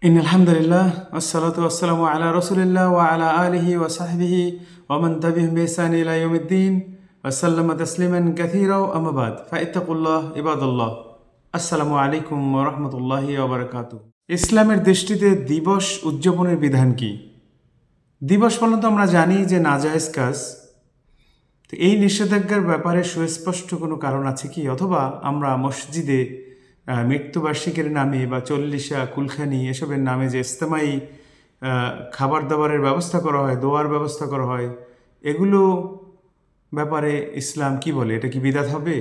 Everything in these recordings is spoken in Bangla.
إن الحمد لله والصلاة والسلام على رسول الله وعلى آله وصحبه ومن تبعهم بإحسان إلى يوم الدين وسلم تسليما كثيرا أما بعد فاتقوا الله عباد الله আসসালামু আলাইকুম ওয়া রাহমাতুল্লাহি ওয়া বারাকাতুহু। ইসলামের দৃষ্টিতে দিবস উদযাপনের বিধান কি? দিবস বলতে তো আমরা জানি যে নাজায়েজ কাজ। তো এই নিষেধাজ্ঞার ব্যাপারে সুস্পষ্ট কোনো কারণ আছে কি? অথবা আমরা মসজিদে মৃত্যুবার্ষিকীর নামে বা চল্লিশা কুলখানি এসবের নামে যে ইজতেমাই খাবার দাবারের ব্যবস্থা করা হয়, দোয়ার ব্যবস্থা করা হয়, এগুলো ব্যাপারে ইসলাম কি বলে? এটা কি বিদআত হবে?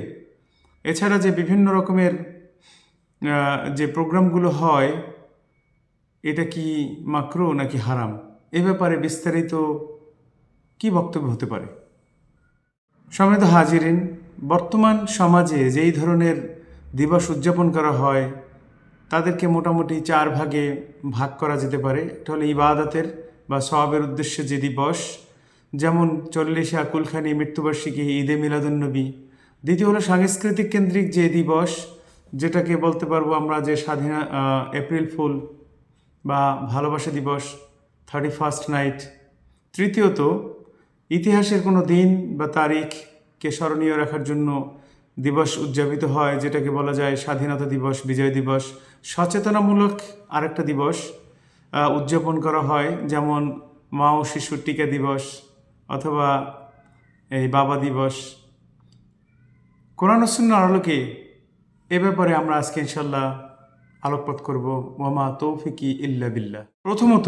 এছাড়া যে বিভিন্ন রকমের যে প্রোগ্রামগুলো হয়, এটা কি মাকরুহ নাকি হারাম? এ ব্যাপারে বিস্তারিত কি বক্তব্য হতে পারে? সম্মানিত হাজিরিন, বর্তমান সমাজে যেই ধরনের দিবস উদযাপন করা হয় তাদেরকে মোটামুটি 4 ভাগে ভাগ করা যেতে পারে। একটা হলো ইবাদতের বা সওয়াবের উদ্দেশ্যে যে দিবস, যেমন চল্লিশা কুলখানি, মৃত্যুবার্ষিকী, ঈদে মিলাদুন্নবী। দ্বিতীয় হলো সাংস্কৃতিক কেন্দ্রিক যে দিবস, যেটাকে বলতে পারবো আমরা যে এপ্রিল ফুল বা ভালোবাসা দিবস, 31st নাইট। তৃতীয়ত ইতিহাসের কোনো দিন বা তারিখকে স্মরণীয় রাখার জন্য দিবস উদযাপিত হয়, যেটাকে বলা যায় স্বাধীনতা দিবস, বিজয় দিবস। সচেতনামূলক আরেকটা দিবস উদযাপন করা হয়, যেমন মা ও শিশুর টিকা দিবস অথবা এই বাবা দিবস। কোরআন ও সুন্নাহর আলোকে এ ব্যাপারে আমরা আজকে ইনশাল্লাহ আলোকপাত করব। ওয়ামা তৌফিকি ইল্লা বিল্লাহ। প্রথমত,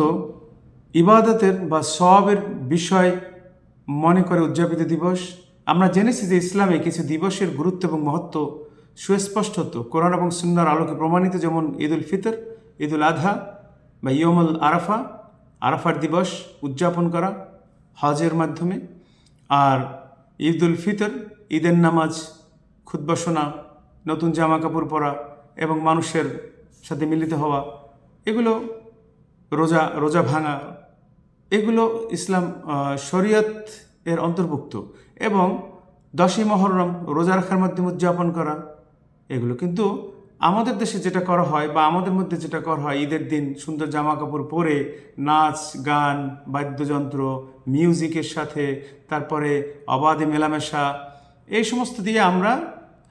ইবাদতের বা সওয়াবের বিষয় মনে করে উদযাপিত দিবস। আমরা জেনেছি যে ইসলামে কিছু দিবসের গুরুত্ব এবং মহত্ব সুস্পষ্ট কোরআন এবং সুন্নাহর আলোকে প্রমাণিত, যেমন ঈদুল ফিতর, ঈদুল আধা বা ইয়মুল আরাফা, আরাফার দিবস উদযাপন করা হজের মাধ্যমে। আর ঈদুল ফিতর, ঈদের নামাজ, খুতবা শোনা, নতুন জামা কাপড় পরা এবং মানুষের সাথে মিলিত হওয়া, এগুলো রোজা ভাঙা, এগুলো ইসলাম শরীয়ত এর অন্তর্ভুক্ত। এবং 10ই মহররম রোজা রাখার মাধ্যমে উদযাপন করা, এগুলো কিন্তু আমাদের দেশে যেটা করা হয় বা আমাদের মধ্যে যেটা করা হয়, ঈদের দিন সুন্দর জামা কাপড় পরে নাচ গান, বাদ্যযন্ত্র, মিউজিকের সাথে, তারপরে অবাধে মেলামেশা, এই সমস্ত দিয়ে আমরা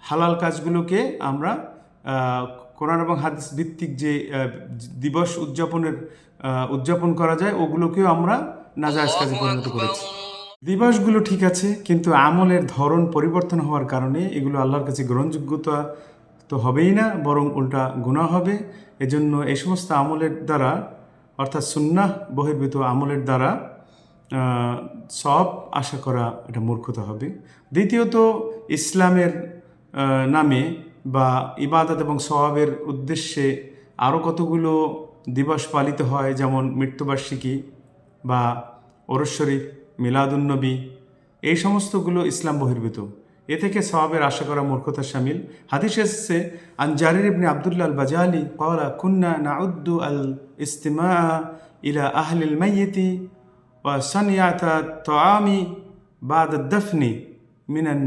হালাল কাজগুলোকে আমরা কোরআন এবং হাদিস ভিত্তিক যে দিবস উদযাপন করা যায়, ওগুলোকেও আমরা নাজায়েজ কাজে পরিণত করেছি। দিবসগুলো ঠিক আছে, কিন্তু আমলের ধরন পরিবর্তন হওয়ার কারণে এগুলো আল্লাহর কাছে গ্রহণযোগ্যতা তো হবেই না, বরং উল্টা গুনাহ হবে। এজন্য এই সমস্ত আমলের দ্বারা, অর্থাৎ সুন্নাহ বহির্ভূত আমলের দ্বারা সওয়াব আশা করা এটা মূর্খতা হবে। দ্বিতীয়ত, ইসলামের নামে বা ইবাদত এবং সওয়াবের উদ্দেশ্যে আরও কতগুলো দিবস পালিত হয়, যেমন মৃত্যুবার্ষিকী বা ওরস শরীফ, মিলাদুন্নবী, এই সমস্তগুলো ইসলাম বহির্ভূত। এ থেকে সওয়াবের আশা করা মূর্খতার শামিল। হাদিস এসেছে, আন জারির ইবনে আব্দুল্লাহ আল বাজালি ক্বালা কুন্না নাউদ্দু আল ইস্তিমা ইলা আহলিল মাইয়িতি ওয়া সানিয়াতা তাআমি বাদা দাফনি মিনান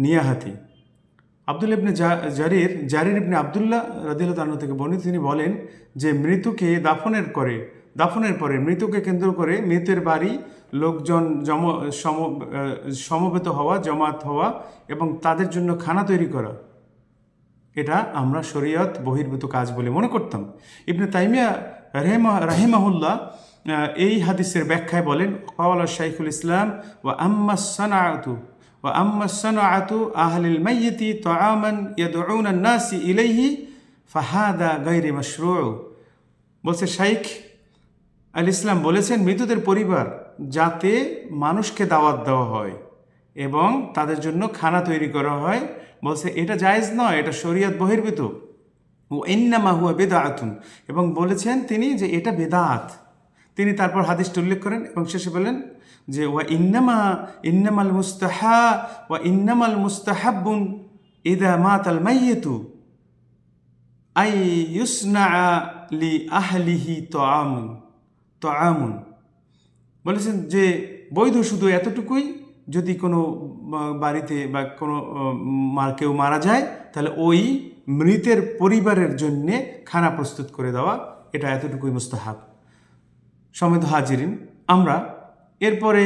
নিয়াহাতি। আব্দুল ইবনে জারির ইবনে আব্দুল্লাহ রাদিয়াল্লাহু তাআলা থেকে বর্ণিত, তিনি বলেন যে মৃত্যুকে দাফনের পরে মৃত্যুকে কেন্দ্র করে মৃতের বাড়ি লোকজন সমবেত হওয়া, জমাত হওয়া এবং তাদের জন্য খানা তৈরি করা, এটা আমরা শরীয়ত বহির্ভূত কাজ বলে মনে করতাম। ইবনে তাইমিয়া রাহিমাহুল্লাহ এই হাদিসের ব্যাখ্যায় বলেন, ক্বালা শাইখুল ইসলাম ওয়া আম্মা সানাআতু আহলিল মাইয়িতি তাআমান ইয়াদউনা আন-নাস ইলাইহি ফাহাদা গায়রি মাশরুউ। বলছে শাইখ আল ইসলাম বলেছেন, মৃতদের পরিবার যাতে মানুষকে দাওয়াত দেওয়া হয় এবং তাদের জন্য খানা তৈরি করা হয়, বলছে এটা জায়েজ নয়, এটা শরীয়ত বহির্ভূত। ও ইন্নামা হুয়া বিদআতুন, এবং বলেছেন তিনি যে এটা বিদআত। তিনি তারপর হাদিসটা উল্লেখ করেন এবং শেষে বলেন যে ইন্নামাল মুস্তাহাব্বুন ইদা মাতাল মাইয়িতু আই ইউসনা লি আহলিহি তাআমুন। বলেছেন যে বৈধ শুধু এতটুকুই, যদি কোনো বাড়িতে বা কোনো কেউ মারা যায়, তাহলে ওই মৃতের পরিবারের জন্যে খানা প্রস্তুত করে দেওয়া, এটা এতটুকুই মুস্তাহাব। সম্মানিত হাজিরিন, আমরা এরপরে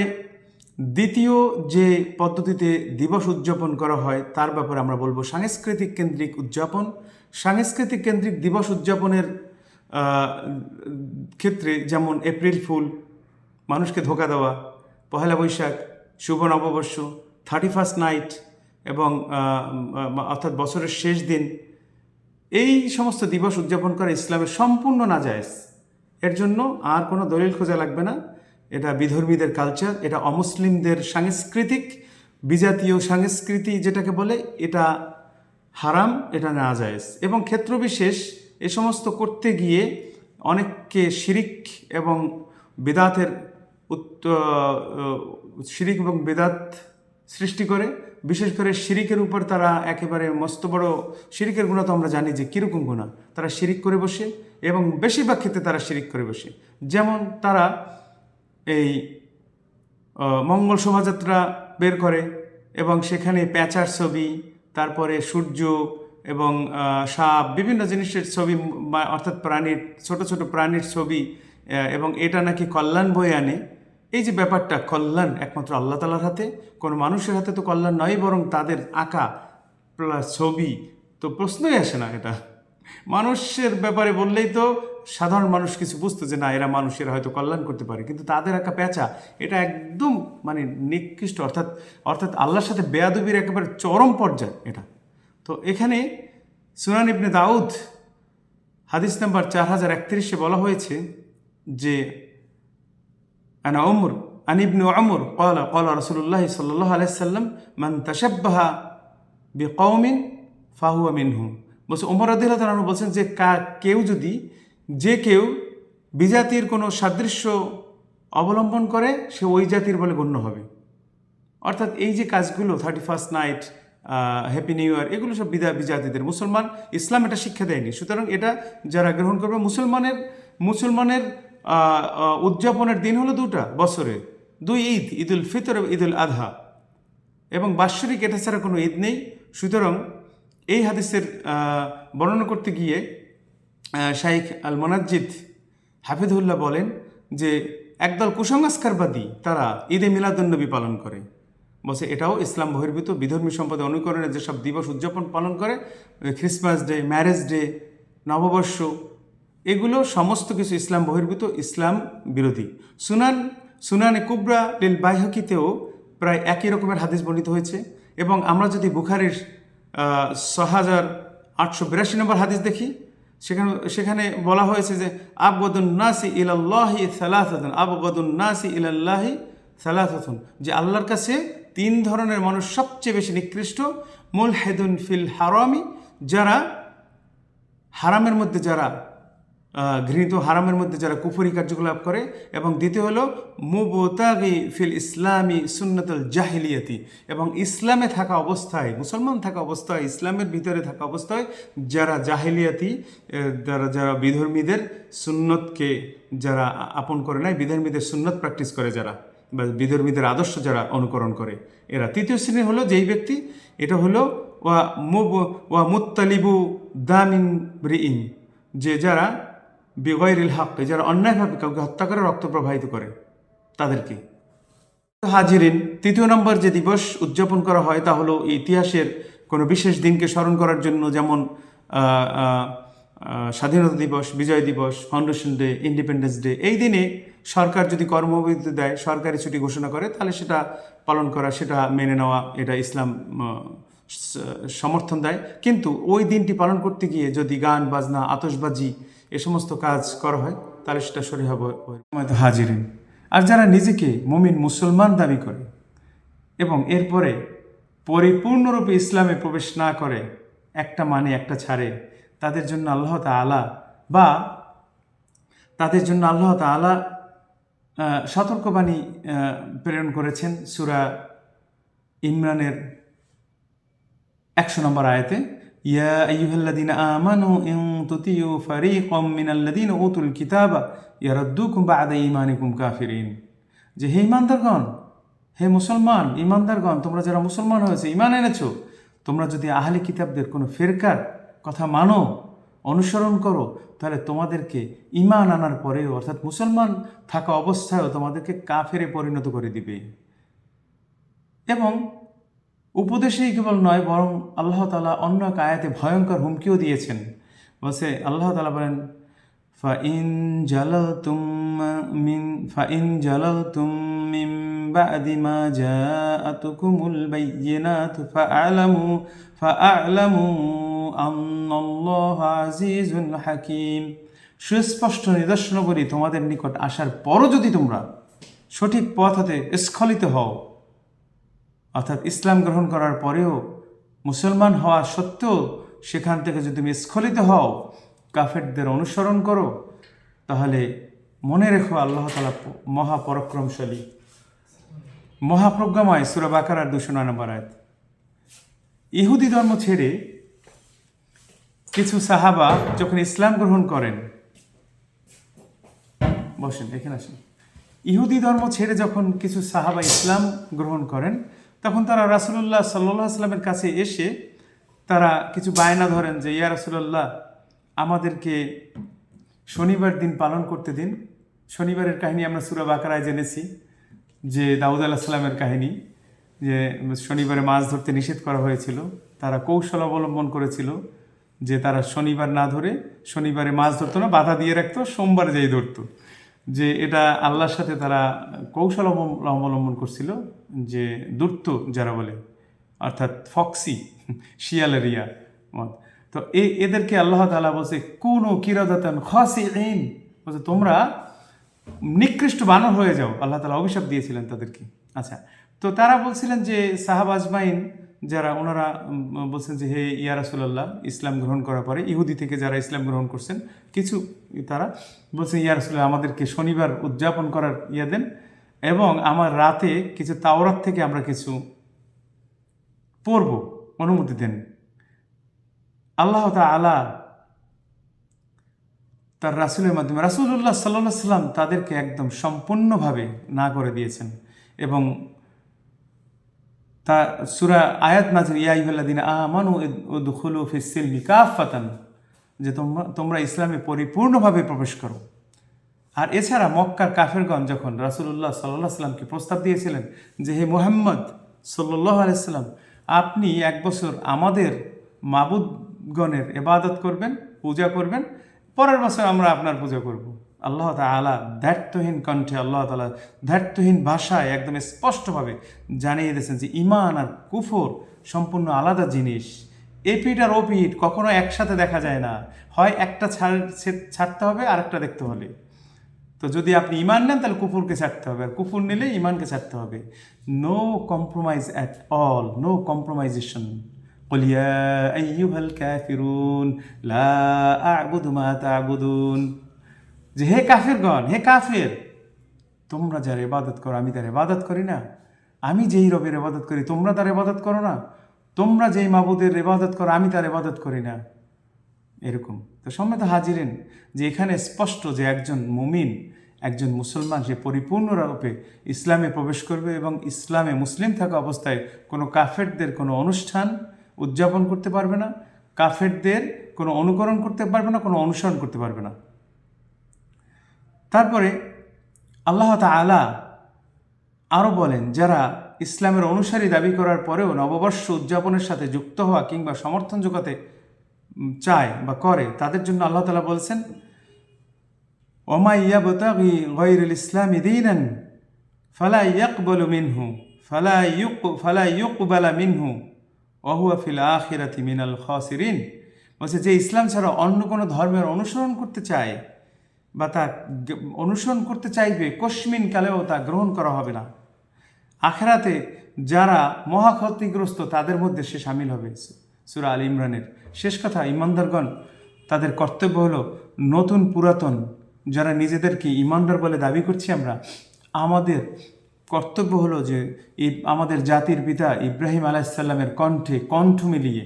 দ্বিতীয় যে পদ্ধতিতে দিবস উদযাপন করা হয় তার ব্যাপারে আমরা বলবো সাংস্কৃতিক কেন্দ্রিক উদযাপন। সাংস্কৃতিক কেন্দ্রিক দিবস উদযাপনের ক্ষেত্রে যেমন এপ্রিল ফুল, মানুষকে ধোঁকা দেওয়া, পহেলা বৈশাখ, শুভ নববর্ষ, 31st নাইট এবং অর্থাৎ বছরের শেষ দিন, এই সমস্ত দিবস উদযাপন করা ইসলামের সম্পূর্ণ নাজায়েজ। এর জন্য আর কোনো দলিল খোঁজা লাগবে না। এটা বিধর্মীদের কালচার, এটা অমুসলিমদের সাংস্কৃতিক বিজাতীয় সংস্কৃতি যেটাকে বলে, এটা হারাম, এটা নাজায়েজ। এবং ক্ষেত্রবিশেষ এ সমস্ত করতে গিয়ে অনেককে শিরিক এবং বেদাতের শিরিক এবং বেদাত সৃষ্টি করে। বিশেষ করে শিরিকের উপর তারা একেবারে মস্ত বড় শিরিকের গুণা তো আমরা জানি যে কীরকম গুণা। তারা শিরিক করে বসে এবং বেশিরভাগ ক্ষেত্রে তারা শিরিক করে বসে। যেমন তারা এই মঙ্গল শোভাযাত্রা বের করে এবং সেখানে প্যাঁচার ছবি, তারপরে সূর্য এবং সাপ, বিভিন্ন জিনিসের ছবি, অর্থাৎ প্রাণীর ছোট ছোট প্রাণীর ছবি, এবং এটা নাকি কল্যাণ বয়ে আনে। এই যে ব্যাপারটা, কল্যাণ একমাত্র আল্লাহ তাআলার হাতে, কোনো মানুষের হাতে তো কল্যাণ নয়, বরং তাদের আঁকা প্লাস ছবি তো প্রশ্নই আসে না। এটা মানুষের ব্যাপারে বললেই তো সাধারণ মানুষ কিছু বুঝতো যে না, এরা মানুষেরা হয়তো কল্যাণ করতে পারে, কিন্তু তাদের আঁকা পেঁচা এটা একদম মানে নিকৃষ্ট, অর্থাৎ আল্লাহর সাথে বেয়াদবির একেবারে চরম পর্যায়ে এটা। তো এখানে সুনান ইবনে দাউদ হাদিস নাম্বার 4031-এ বলা হয়েছে যে আনা উমর আন ইবনে উমর ক্বালা ক্বালা রাসূলুল্লাহ সাল্লাল্লাহু আলাইহি সাল্লাম মান তাশাব্বাহা বিকওমিন ফাহুয়া মিনহুম। বলছে ওমর রাদিয়াল্লাহু তাআলা বলছেন যে কেউ বিজাতির কোনো সাদৃশ্য অবলম্বন করে সে ওই জাতির বলে গণ্য হবে। অর্থাৎ এই যে কাজগুলো 31st night, happy new year, এগুলো সব বিজাতিদের, মুসলমান ইসলাম এটা শিক্ষা দেয়নি। সুতরাং এটা যারা গ্রহণ করবে, মুসলমানের উদযাপনের দিন হলো দুটা বছরে, দুই ঈদ, ঈদুল ফিতর এবং ঈদুল আধহা, এবং বাৎসরিক এটা ছাড়া কোনো ঈদ নেই। সুতরাং এই হাদিসের বর্ণনা করতে গিয়ে শাইখ আল মুনাজ্জিদ হাফিজুল্লাহ বলেন যে একদল কুসংস্কারবাদী তারা ঈদে মিলাদুন্নবী পালন করে। বলছে এটাও ইসলাম বহির্ভূত, বিধর্মী সম্পদে অনুকরণে যেসব দিবস উদযাপন পালন করে, ক্রিসমাস ডে, ম্যারেজ ডে, নববর্ষ, এগুলো সমস্ত কিছু ইসলাম বহির্ভূত, ইসলাম বিরোধী। সুনানে কুবরা লিল বাইহাকিতেও প্রায় একই রকমের হাদিস বর্ণিত হয়েছে। এবং আমরা যদি বুখারীর 6882 নম্বর হাদিস দেখি, সেখানে বলা হয়েছে যে আবগদুন নাসি ইলাল্লাহি সালাসাতুন, আবগদুন নাসি ইলাল্লাহি সালাসাতুন, যে আল্লাহর কাছে 3 ধরনের মানুষ সবচেয়ে বেশি নিকৃষ্ট। মুলহিদুন ফিল হারামি, যারা হারামের মধ্যে ঘৃণিত হারামের মধ্যে যারা কুফরি কার্যকলাপ করে, এবং দ্বিতীয় হলো মুবতাগি ফিল ইসলামি সুন্নাতুল জাহিলিয়াতি, এবং ইসলামে থাকা অবস্থায়, মুসলমান থাকা অবস্থায়, ইসলামের ভিতরে থাকা অবস্থায় যারা জাহিলিয়াতি, যারা বিধর্মীদের সুন্নতকে যারা আপন করে নেয়, বিধর্মীদের সুন্নত প্র্যাকটিস করে যারা, বা বিধর্মীদের আদর্শ যারা অনুকরণ করে, এরা। তৃতীয় শ্রেণী হলো যেই ব্যক্তি, এটা হলো ওয়া মুত্তালিবু দামিন ব্রিইন, যে যারা বিগয়রিল হক, যারা অন্যায়ভাবে কাউকে হত্যা করে রক্ত প্রবাহিত করে তাদেরকে। হাজিরিন, তৃতীয় নম্বর যে দিবস উদযাপন করা হয় তা হলো ইতিহাসের কোনো বিশেষ দিনকে স্মরণ করার জন্য, যেমন স্বাধীনতা দিবস, বিজয় দিবস, ফাউন্ডেশন ডে, ইন্ডিপেন্ডেন্স ডে। এই দিনে সরকার যদি কর্মবিরতি দেয়, সরকারি ছুটি ঘোষণা করে, তাহলে সেটা পালন করা, সেটা মেনে নেওয়া, এটা ইসলাম সমর্থন দেয়। কিন্তু ওই দিনটি পালন করতে গিয়ে যদি গান বাজনা, আতশবাজি, এ সমস্ত কাজ করা হয়, তাহলে সেটা শরীয়হ হাজিরিন। আর যারা নিজেকে মুমিন মুসলমান দাবি করে এবং এরপরে পরিপূর্ণরূপে ইসলামে প্রবেশ না করে, একটা মানে একটা ছাড়ে, তাদের জন্য আল্লাহ তাআলা সতর্কবাণী প্রেরণ করেছেন সূরা ইমরানের 100 নম্বর আয়াতে, ইয়া আইয়ুহাল্লাযীনা আমানু ইন তুতিউ ফারীকাম মিনাল্লাযীনা উতুল কিতাবা ইয়ারুদ্দুকুম বা'দা ঈমানিকুম কাফিরিন। যে হে ঈমানদারগণ, হে মুসলমান ঈমানদারগণ, তোমরা যারা মুসলমান হয়েছে, ঈমান এনেছো, তোমরা যদি আহলে কিতাবদের কোনো ফেরকার কথা মানো, অনুসরণ করো, তাহলে তোমাদেরকে ঈমান আনার পরেও অর্থাৎ মুসলমান থাকা অবস্থায়ও তোমাদেরকে কাফেরে পরিণত করে দিবে। এবং উপদেশেই কেবল নয়, বরং আল্লাহ তাআলা অন্য এক আয়াতে ভয়ঙ্কর হুমকিও দিয়েছেন। বলছে আল্লাহ তাআলা বলেন, ফাইন জালালতুম মিন বাদি মা জাআতুকুমুল বায়্যিনাতু ফাআলামু আন্নাল্লাহা আজিজুল হাকীম। সুস্পষ্ট নিদর্শনাবলী তোমাদের নিকট আসার পরও যদি তোমরা সঠিক পথ হতে স্খলিত হও, অর্থাৎ ইসলাম গ্রহণ করার পরেও মুসলমান হওয়া সত্ত্বেও সেখান থেকে যদি তুমি স্খলিত হও, কাফেরদের অনুসরণ করো, তাহলে মনে রেখো আল্লাহ তাআলা মহাপরাক্রমশালী, মহাপ্রজ্ঞাময়। সূরা বাকারার 209 নম্বর আয়াত। ইহুদি ধর্ম ছেড়ে কিছু সাহাবা যখন ইসলাম গ্রহণ করেন, বসেন এখানে আসেন, ইহুদি ধর্ম ছেড়ে যখন কিছু সাহাবা ইসলাম গ্রহণ করেন, তখন তারা রাসূলুল্লাহ সাল্লাল্লাহু আলাইহি ওয়াসাল্লামের কাছে এসে তারা কিছু বায়না ধরেন যে, ইয়া রাসূলুল্লাহ, আমাদেরকে শনিবার দিন পালন করতে দিন। শনিবারের কাহিনী আমরা সূরা বাকারায় জেনেছি, যে দাউদ আলাইহিস সালামের কাহিনী, যে শনিবারে মাছ ধরতে নিষেধ করা হয়েছিল। তারা কৌশল অবলম্বন করেছিল যে তারা শনিবার না ধরে শনিবারে মাছ ধরতো না, বাধা দিয়ে রাখতো, সোমবার যেই ধরতো। যে এটা আল্লাহর সাথে তারা কৌশল অবলম্বন করছিল, যে দূর্ত যারা বলে, অর্থাৎ ফক্সি, শিয়ালেরিয়া। তো এদেরকে আল্লাহ তাআলা বলছে কুনু কিরাদাতান খাসিঈন, বলছে তোমরা নিকৃষ্ট বানর হয়ে যাও। আল্লাহ তাআলা অভিশাপ দিয়েছিলেন তাদেরকে। আচ্ছা, তো তারা বলছিলেন যে সাহাবা আজমাইন যারা, ওনারা বলছেন যে হে ইয়া রাসূলুল্লাহ, ইসলাম গ্রহণ করার পরে ইহুদি থেকে যারা ইসলাম গ্রহণ করছেন কিছু, তারা বলছেন ইয়া রাসূলুল্লাহ, আমাদেরকে শনিবার উদযাপন করার ইয়া দেন, এবং আমার রাতে কিছু তাওরাত থেকে আমরা কিছু পড়ব, অনুমতি দেন। আল্লাহ তাআলা তার রাসূলের মাধ্যমে রাসূলুল্লাহ সাল্লাল্লাহু আলাইহি সাল্লাম তাদেরকে একদম সম্পূর্ণভাবে না করে দিয়েছেন। এবং তা সূরা আয়াত নাযিল, ইয়া আইয়ুহাল্লাযীনা আমানু উদখুলু ফিস সিলমি কাফাতান, যে তোমরা ইসলামে পরিপূর্ণভাবে প্রবেশ করো। আর এছাড়া মক্কার কাফেরগণ যখন রাসূলুল্লাহ সাল্লাল্লাহু আলাইহি সাল্লামকে প্রস্তাব দিয়েছিলেন যে হে মুহাম্মদ সাল্লাল্লাহু আলাইহি সাল্লাম, আপনি 1 বছর আমাদের মাবুদগণের ইবাদত করবেন, পূজা করবেন, পরের বছর আমরা আপনার পূজা করব। আল্লাহ তাআলা দ্ব্যর্থহীন কণ্ঠে, আল্লাহ তাআলা দ্ব্যর্থহীন ভাষায় একদম স্পষ্টভাবে জানিয়ে দিয়েছেন যে ঈমান আর কুফর সম্পূর্ণ আলাদা জিনিস। এপিঠ আর ওপিঠ কখনো একসাথে দেখা যায় না, হয় একটা ছাড়তে হবে আর একটা দেখতে হলে। তো যদি আপনি ঈমান নেন তাহলে কুফরকে ছাড়তে হবে, আর কুফর নিলে ঈমানকে ছাড়তে হবে। No compromise at all, no compromisation. قل يا أيها الكافرون لا أعبد ما تعبدون, যে হে কাফেরগণ, হে কাফের, তোমরা যার ইবাদত করো আমি তার ইবাদত করি না, আমি যেই রবের ইবাদত করি তোমরা তার ইবাদত করো না, তোমরা যেই মাবুদের ইবাদত করো আমি তার ইবাদত করি না। এরকম। তো সম্মানিত হাজিরিন, যে এখানে স্পষ্ট যে একজন মুমিন, একজন মুসলমান, সে পরিপূর্ণরূপে ইসলামে প্রবেশ করবে এবং ইসলামে মুসলিম থাকা অবস্থায় কোনো কাফেরদের কোনো অনুষ্ঠান উদযাপন করতে পারবে না, কাফেরদের কোনো অনুকরণ করতে পারবে না, কোনো অনুসরণ করতে পারবে না। তারপরে আল্লাহ তাআলা আরও বলেন, যারা ইসলামের অনুসারী দাবি করার পরেও নববর্ষ উদযাপনের সাথে যুক্ত হওয়া কিংবা সমর্থন জোগাতে চায় বা করে, তাদের জন্য আল্লাহ তাআলা বলছেন ওমা ইয়াবতাগি গায়রাল ইসলামি দীনান ফালা ইয়াকবালু মিনহু ফালা ইউকবালা মিনহু ওয়া হুয়া ফিল আখিরাতি মিনাল খাসিরিন। বলছে যে ইসলাম ছাড়া অন্য কোনো ধর্মের অনুসরণ করতে চায় বা তা অনুসরণ করতে চাইবে, কশমিন কালেও তা গ্রহণ করা হবে না। আখিরাতে যারা মহাক্ষতিগ্রস্ত তাদের মধ্যে সে শামিল হবে। সূরা আল ইমরানের শেষ কথা। ইমানদারগণ, তাদের কর্তব্য হলো, নতুন পুরাতন যারা নিজেদেরকে ইমানদার বলে দাবি করছি আমরা, আমাদের কর্তব্য হলো যে আমাদের জাতির পিতা ইব্রাহিম আলাইহিস সালামের কণ্ঠে কণ্ঠ মিলিয়ে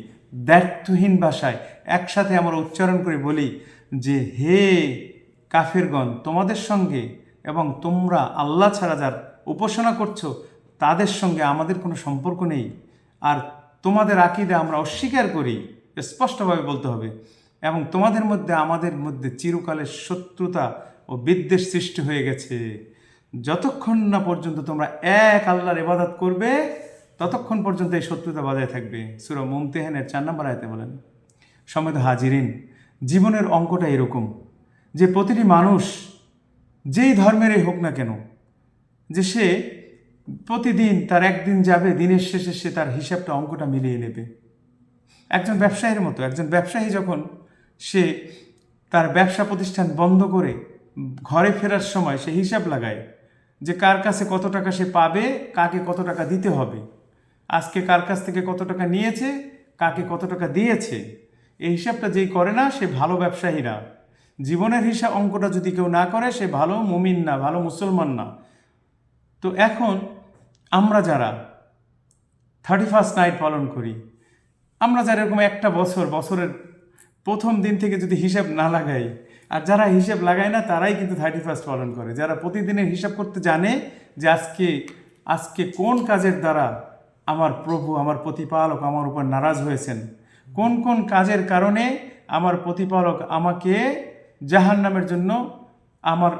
দ্ব্যর্থহীন ভাষায় একসাথে আমরা উচ্চারণ করে বলি যে হে কাফেরগণ, তোমাদের সঙ্গে এবং তোমরা আল্লাহ ছাড়া যার উপাসনা করছো তাদের সঙ্গে আমাদের কোনো সম্পর্ক নেই, আর তোমাদের আকীদা আমরা অস্বীকার করি। স্পষ্টভাবে বলতে হবে এবং তোমাদের মধ্যে আমাদের মধ্যে চিরকালের শত্রুতা ও বিদ্বেষ সৃষ্টি হয়ে গেছে। যতক্ষণ না পর্যন্ত তোমরা এক আল্লাহর ইবাদত করবে ততক্ষণ পর্যন্ত এই শত্রুতা বজায় থাকবে। সূরা মুমতাহিনের 4 নম্বর আয়াতে বলেন। সম্মানিত হাজিরিন, জীবনের অঙ্কটা এরকম যে প্রতিটি মানুষ যেই ধর্মেরই হোক না কেন, যে সে প্রতিদিন তার একদিন যাবে, দিনের শেষে সে তার হিসাবটা অঙ্কটা মিলিয়ে নেবে। একজন ব্যবসায়ীর মতো, একজন ব্যবসায়ী যখন সে তার ব্যবসা প্রতিষ্ঠান বন্ধ করে ঘরে ফেরার সময় সে হিসাব লাগায় যে কার কাছে কত টাকা সে পাবে, কাকে কত টাকা দিতে হবে, আজকে কার কাছ থেকে কত টাকা নিয়েছে, কাকে কত টাকা দিয়েছে। এই হিসাবটা যেই করে না সে ভালো ব্যবসায়ী না। জীবনের হিসাব অঙ্কটা যদি কেউ না করে সে ভালো মুমিন না, ভালো মুসলমান না। তো এখন আমরা যারা 31st নাইট পালন করি, আমরা যারা এরকম একটা বছরের প্রথম দিন থেকে যদি হিসাব না লাগাই, আর যারা হিসাব লাগায় না তারাই কিন্তু 31st পালন করে। যারা প্রতিদিনের হিসাব করতে জানে যে আজকে কোন কাজের দ্বারা আমার প্রভু, আমার প্রতিপালক আমার উপর নারাজ হয়েছেন, কোন কোন কাজের কারণে আমার প্রতিপালক আমাকে জাহান্নামের জন্য আমার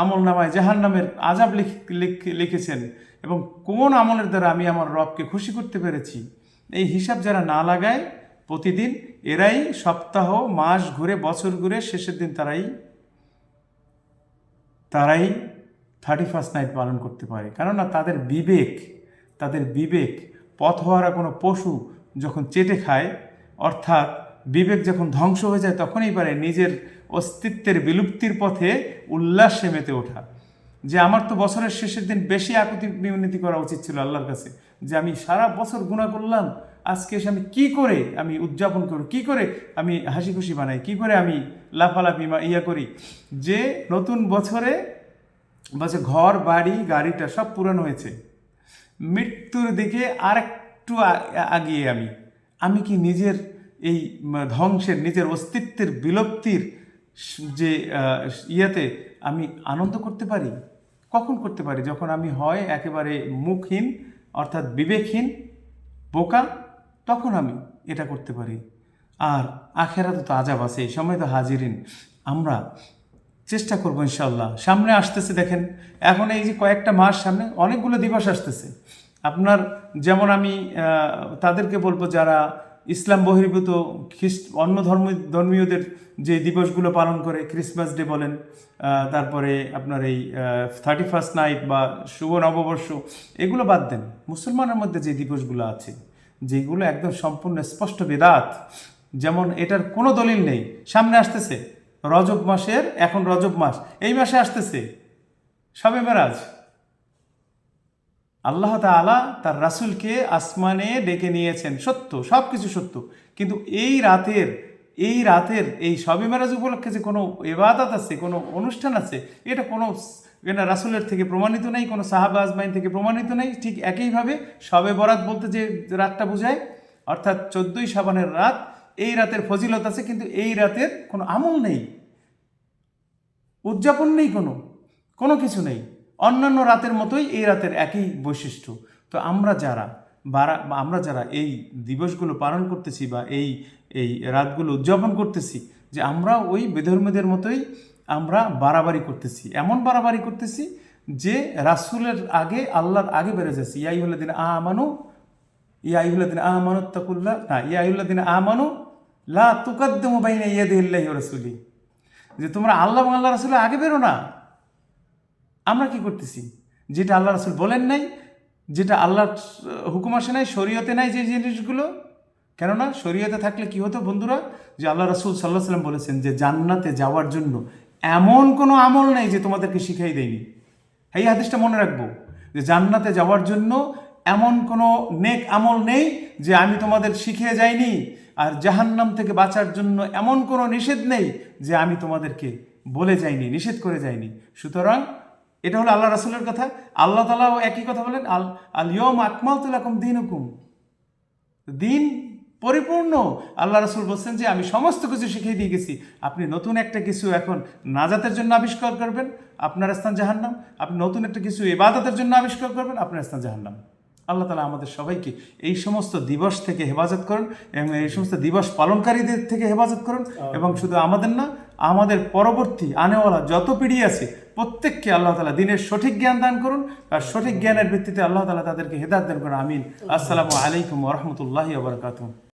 আমল নামায় জাহান্নামের আযাব লিখেছেন, এবং কোন আমলের দ্বারা আমি আমার রবকে খুশি করতে পেরেছি। এই হিসাব যারা না লাগায় প্রতিদিন, এরাই সপ্তাহ মাস ঘুরে বছর ঘুরে শেষের দিন তারাই 31st নাইট পালন করতে পারে। কেননা তাদের বিবেক পথহারা কোনো পশু যখন চেটে খায়, অর্থাৎ বিবেক যখন ধ্বংস হয়ে যায়, তখনই পারে নিজের অস্তিত্বের বিলুপ্তির পথে উল্লাসে মেতে ওঠা। যে আমার তো বছরের শেষের দিন বেশি আকুতি বিনতি করা উচিত ছিল আল্লাহর কাছে, যে আমি সারা বছর গুনাহ করলাম, আজকে এসে আমি কী করে আমি উদযাপন করি, কী করে আমি হাসি খুশি বানাই, কী করে আমি লাফালাফি করি, যে নতুন বছরে ঘর বাড়ি গাড়িটা সব পুরানো হয়েছে, মৃত্যুর দিকে আরেকটু আগিয়ে আমি কি নিজের এই ধ্বংসের, নিজের অস্তিত্বের বিলুপ্তির যে ইয়াতে আমি আনন্দ করতে পারি? কখন করতে পারি? যখন আমি হয় একেবারে মুখহীন, অর্থাৎ বিবেকহীন, বোকা, তখন আমি এটা করতে পারি। আর আখেরাতে তো আযাব আছে। এই সময় তো হাজিরিন, আমরা চেষ্টা করবো ইনশাল্লাহ। সামনে আসতেছে, দেখেন এখন এই যে কয়েকটা মাস সামনে অনেকগুলো দিবস আসতেছে। আপনার যেমন আমি তাদেরকে বলবো যারা ইসলাম বহির্ভূত অন্য ধর্মীয়দের যে দিবসগুলো পালন করে, ক্রিসমাস ডে বলেন, তারপরে আপনার এই 31st নাইট বা শুভ নববর্ষ, এগুলো বাদ দেন। মুসলমানের মধ্যে যে দিবসগুলো আছে, যেগুলো একদম সম্পূর্ণ স্পষ্ট বেদাত, যেমন এটার কোনো দলিল নেই। সামনে আসতেছে রজব মাসের, এখন রজব মাস, এই মাসে আসতেছে শবে মেরাজ। আল্লাহ তাআলা তার রাসূলকে আসমানে ডেকে নিয়েছেন, সত্য, সব কিছু সত্য, কিন্তু এই রাতের এই শবে মেরাজ উপলক্ষে যে কোনো ইবাদত আছে, কোনো অনুষ্ঠান আছে, এটা রাসূলের থেকে প্রমাণিত নেই, কোনো সাহাবা আজমাইন থেকে প্রমাণিত নেই। ঠিক একইভাবে শবে বরাত বলতে যে রাতটা বোঝায়, অর্থাৎ 14ই শাবানের রাত, এই রাতের ফজিলত আছে, কিন্তু এই রাতের কোনো আমল নেই, উদযাপন নেই, কোনো কিছু নেই। অন্যান্য রাতের মতোই এই রাতের একই বৈশিষ্ট্য। তো আমরা যারা এই দিবসগুলো পালন করতেছি বা এই রাতগুলো উদযাপন করতেছি, যে আমরা ওই বেধর্মীদের মতোই আমরা বাড়াবাড়ি করতেছি, এমন বাড়াবাড়ি করতেছি যে রাসূলের আগে, আল্লাহর আগে বেড়ে যাচ্ছে। ইয়া আইয়ুহাল্লাযীনা আমানু তাকুল্লাহ, না, ইয়া আইয়ুহাল্লাযীনা আমানু লা তুকাদ্দিমু বাইনা ইয়াদাইল্লাহি ওয়া রাসূলিহি, যে তোমরা আল্লাহ এবং আল্লাহ রাসূলের আগে বেরো না। আমরা কি করতেছি? যেটা আল্লাহ রাসূল বলেন নাই, যেটা আল্লাহর হুকুম আসে নাই, শরীয়তে নাই যে জিনিসগুলো। কেননা শরীয়তে থাকলে কি হতো বন্ধুরা, যে আল্লাহ রাসূল সাল্লাল্লাহু আলাইহি ওয়াসাল্লাম বলেছেন যে জান্নাতে যাওয়ার জন্য এমন কোনো আমল নেই যে তোমাদেরকে শিখাই দেয়নি। এই হাদিসটা মনে রাখবো, যে জান্নাতে যাওয়ার জন্য এমন কোনো নেক আমল নেই যে আমি তোমাদের শিখিয়ে যাইনি। আর জাহান্নাম থেকে বাঁচার জন্য এমন কোনো নিষেধ নেই যে আমি তোমাদেরকে বলে যাইনি, নিষেধ করে যাইনি। সুতরাং এটা হলো আল্লাহ রাসূলের কথা। আল্লাহ তাআলাও একই কথা বলেন, আল ইয়াউমা আকমালতু লাকুম দীনাকুম, দিন পরিপূর্ণ। আল্লাহ রাসূল বলছেন যে আমি সমস্ত কিছু শিখিয়ে দিয়ে গেছি, আপনি নতুন একটা কিছু এখন নাজাতের জন্য আবিষ্কার করবেন, আপনার স্থান জাহান্নাম। আপনি নতুন একটা কিছু ইবাদতের জন্য আবিষ্কার করবেন, আপনার স্থান জাহান্নাম। আল্লাহ তাআলা আমাদের সবাইকে এই সমস্ত দিবস থেকে হেফাজত করুন এবং এই সমস্ত দিবস পালনকারীদের থেকে হেফাজত করুন, এবং শুধু আমাদের না, আমাদের পরবর্তী আনেওয়ালা যত পিঢ়ি আছে প্রত্যেককে আল্লাহ তাআলা দিনের সঠিক জ্ঞান দান করুন, আর সঠিক জ্ঞানের ভিত্তিতে আল্লাহ তাআলা তাদেরকে হেদায়েত দান করুন। আমিন। আসসালামু আলাইকুম ওয়া রাহমাতুল্লাহি ওয়া বারাকাতুহু।